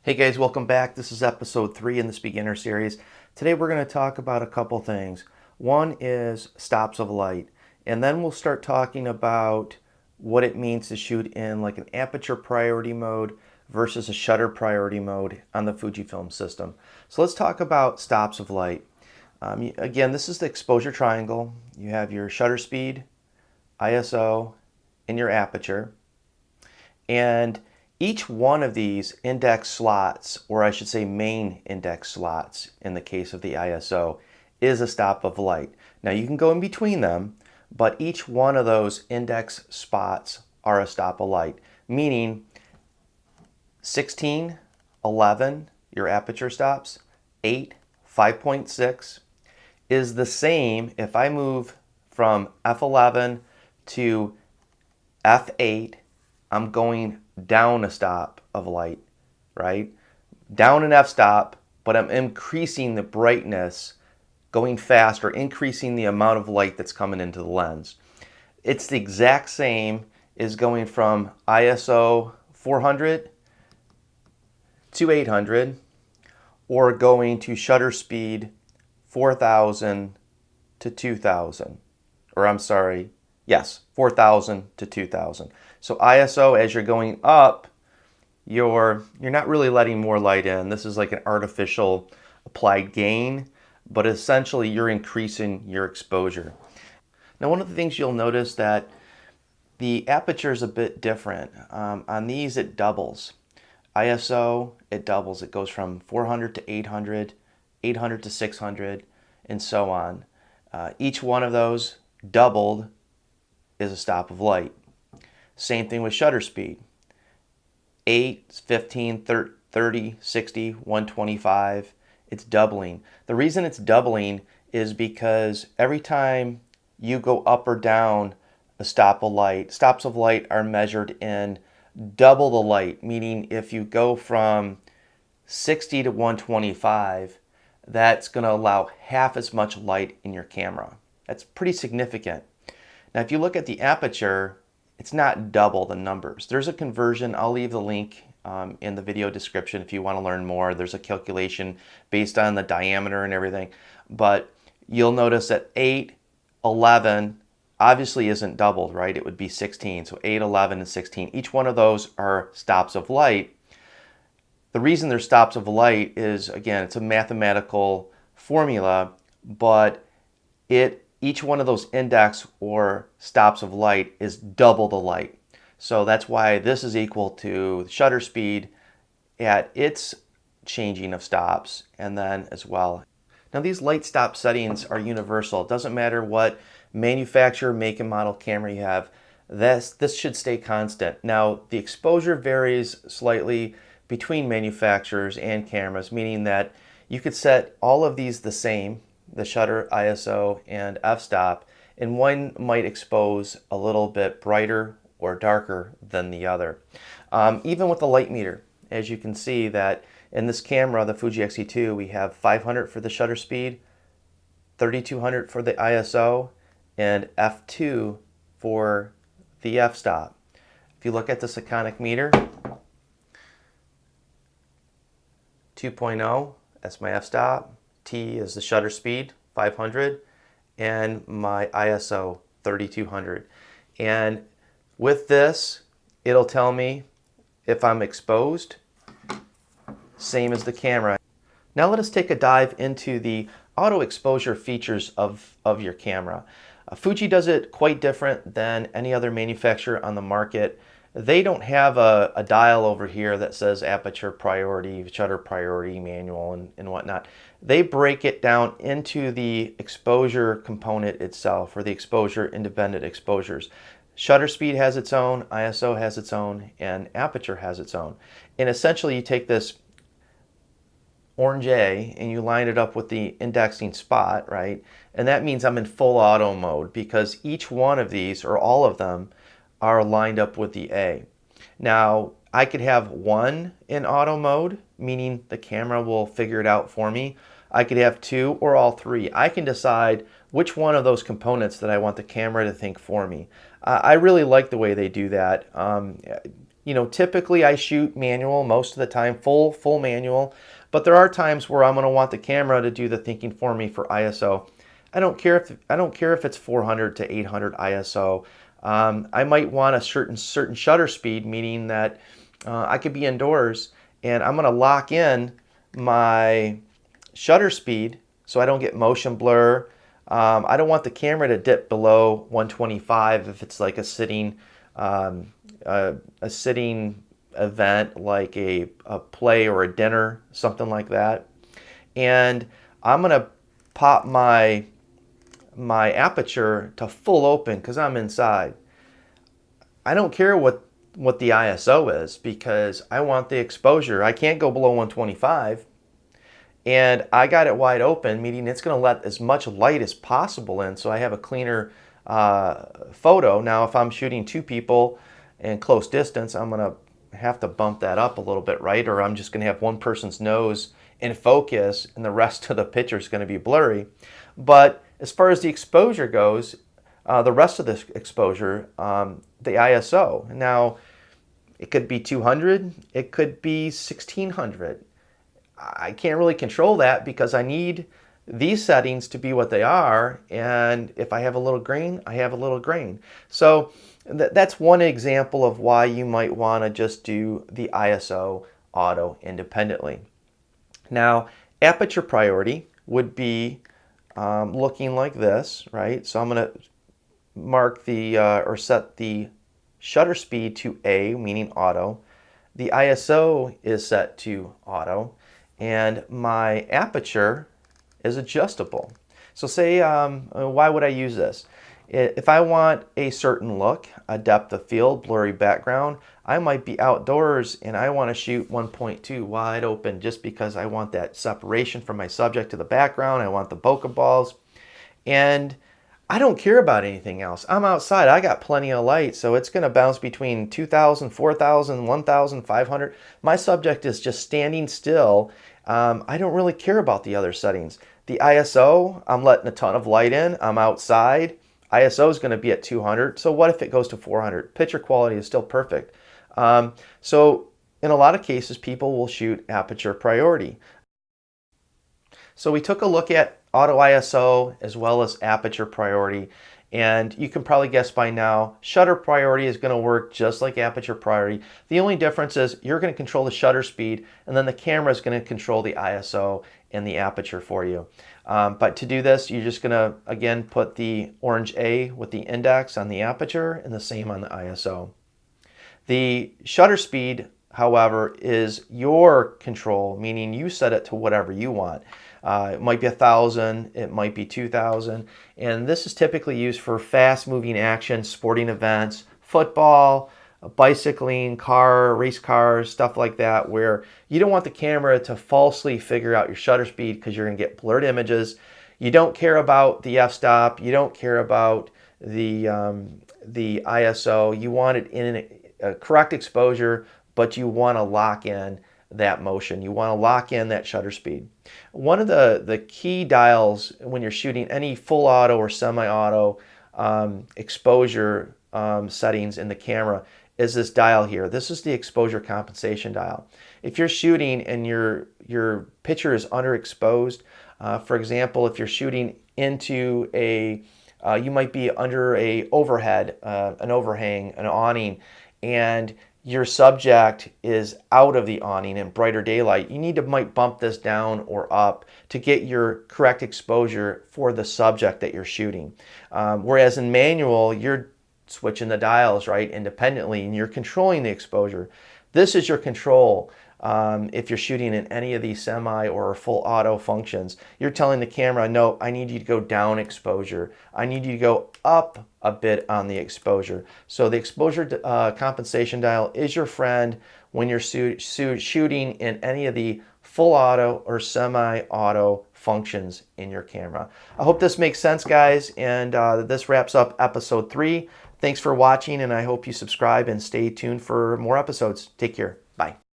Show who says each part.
Speaker 1: Hey guys, welcome back. This is episode 3 in this beginner series. Today we're going to talk about a couple things. One is stops of light, and then we'll start talking about what it means to shoot in like an aperture priority mode versus a shutter priority mode on the Fujifilm system. So let's talk about stops of light. Again, this is the exposure triangle. You have your shutter speed, ISO, and your aperture. And each one of these index slots, or I should say main index slots in the case of the ISO, is a stop of light. Now you can go in between them, but each one of those index spots are a stop of light, meaning 16, 11, your aperture stops, 8, 5.6 is the same if I move from f11 to f8. I'm going down a stop of light, right? Down an f-stop, but I'm increasing the brightness, going faster, increasing the amount of light that's coming into the lens. It's the exact same as going from ISO 400 to 800, or going to shutter speed 4000 to 2000, or I'm sorry, yes, 4000 to 2000. So ISO, as you're going up, you're not really letting more light in. This is like an artificial applied gain, but essentially you're increasing your exposure. Now, one of the things you'll notice that the aperture is a bit different. On these, it doubles. ISO, it doubles. It goes from 400 to 800, 800 to 600, and so on. Each one of those doubled is a stop of light. Same thing with shutter speed. 8, 15, 30, 60, 125. It's doubling. The reason it's doubling is because every time you go up or down a stop of light, stops of light are measured in double the light, meaning if you go from 60 to 125, that's going to allow half as much light in your camera. That's pretty significant. Now, if you look at the aperture, it's not double the numbers. There's a conversion. I'll leave the link in the video description if you want to learn more. There's a calculation based on the diameter and everything. But you'll notice that 8, 11 obviously isn't doubled, right? It would be 16. So 8, 11, and 16. Each one of those are stops of light. The reason they're stops of light is, again, it's a mathematical formula, but each one of those index or stops of light is double the light. So that's why this is equal to shutter speed at its changing of stops, and then as well. Now, these light stop settings are universal. It doesn't matter what manufacturer, make, and model camera you have. This should stay constant. Now, the exposure varies slightly between manufacturers and cameras, meaning that you could set all of these the same, the shutter, ISO, and f-stop, and one might expose a little bit brighter or darker than the other. Even with the light meter, as you can see that in this camera, the Fuji XT2, we have 500 for the shutter speed, 3200 for the ISO, and f2 for the f-stop. If you look at this iconic meter, 2.0, that's my f-stop. T is the shutter speed, 500, and my ISO, 3200. And with this, it'll tell me if I'm exposed, same as the camera. Now let us take a dive into the auto exposure features of your camera. Fuji does it quite different than any other manufacturer on the market. They don't have a dial over here that says aperture priority, shutter priority, manual, and whatnot. They break it down into the exposure component itself, or the exposure independent exposures. Shutter speed has its own, ISO has its own, and aperture has its own. And essentially you take this orange A and you line it up with the indexing spot, right? And that means I'm in full auto mode because each one of these, or all of them, are lined up with the A. Now, I could have one in auto mode, meaning the camera will figure it out for me. I could have two or all three. I can decide which one of those components that I want the camera to think for me. I really like the way they do that. typically I shoot manual most of the time, full manual, but there are times where I'm going to want the camera to do the thinking for me for ISO. I don't care if it's 400 to 800 ISO. I might want a certain shutter speed, meaning that I could be indoors and I'm going to lock in my shutter speed so I don't get motion blur. I don't want the camera to dip below 125 if it's like a sitting event like a play or a dinner, something like that. And I'm going to pop my aperture to full open because I'm inside. I don't care what the ISO is because I want the exposure. I can't go below 125. And I got it wide open, meaning it's going to let as much light as possible in so I have a cleaner photo. Now, if I'm shooting two people in close distance, I'm going to have to bump that up a little bit, right? Or I'm just going to have one person's nose in focus and the rest of the picture is going to be blurry. But as far as the exposure goes, the rest of the exposure, the ISO. Now, it could be 200, it could be 1600. I can't really control that because I need these settings to be what they are, and if I have a little grain, I have a little grain. So that's one example of why you might want to just do the ISO auto independently. Now, aperture priority would be looking like this, right? So I'm going to mark the or set the shutter speed to A, meaning auto. The ISO is set to auto, and my aperture is adjustable. So say, why would I use this? If I want a certain look, a depth of field, blurry background, I might be outdoors and I want to shoot 1.2 wide open just because I want that separation from my subject to the background. I want the bokeh balls. And I don't care about anything else. I'm outside. I got plenty of light, so it's going to bounce between 2,000, 4,000, 1,500. My subject is just standing still. I don't really care about the other settings. The ISO, I'm letting a ton of light in. I'm outside. ISO is going to be at 200. So what if it goes to 400? Picture quality is still perfect. So in a lot of cases, people will shoot aperture priority. So we took a look at auto ISO as well as aperture priority, and you can probably guess by now shutter priority is going to work just like aperture priority. The only difference is you're going to control the shutter speed and then the camera is going to control the ISO and the aperture for you. But to do this, you're just going to again put the orange A with the index on the aperture and the same on the ISO. The shutter speed, however, is your control, meaning you set it to whatever you want. It might be 1,000, it might be 2,000, and this is typically used for fast-moving action, sporting events, football, bicycling, race cars, stuff like that, where you don't want the camera to falsely figure out your shutter speed because you're going to get blurred images. You don't care about the f-stop, you don't care about the ISO. You want it in a correct exposure, but you want to lock in that motion. You want to lock in that shutter speed. One of the key dials when you're shooting any full auto or semi-auto exposure settings in the camera is this dial here. This is the exposure compensation dial. If you're shooting and your picture is underexposed, for example, if you're shooting into you might be under an overhead, an overhang, an awning, and your subject is out of the awning in brighter daylight, you need to might bump this down or up to get your correct exposure for the subject that you're shooting. Whereas in manual, you're switching the dials, right, independently, and you're controlling the exposure. This is your control. If you're shooting in any of these semi or full auto functions, you're telling the camera, no, I need you to go down exposure. I need you to go up a bit on the exposure. So the exposure compensation dial is your friend when you're shooting in any of the full auto or semi-auto functions in your camera. I hope this makes sense, guys, and this wraps up episode 3. Thanks for watching, and I hope you subscribe and stay tuned for more episodes. Take care. Bye.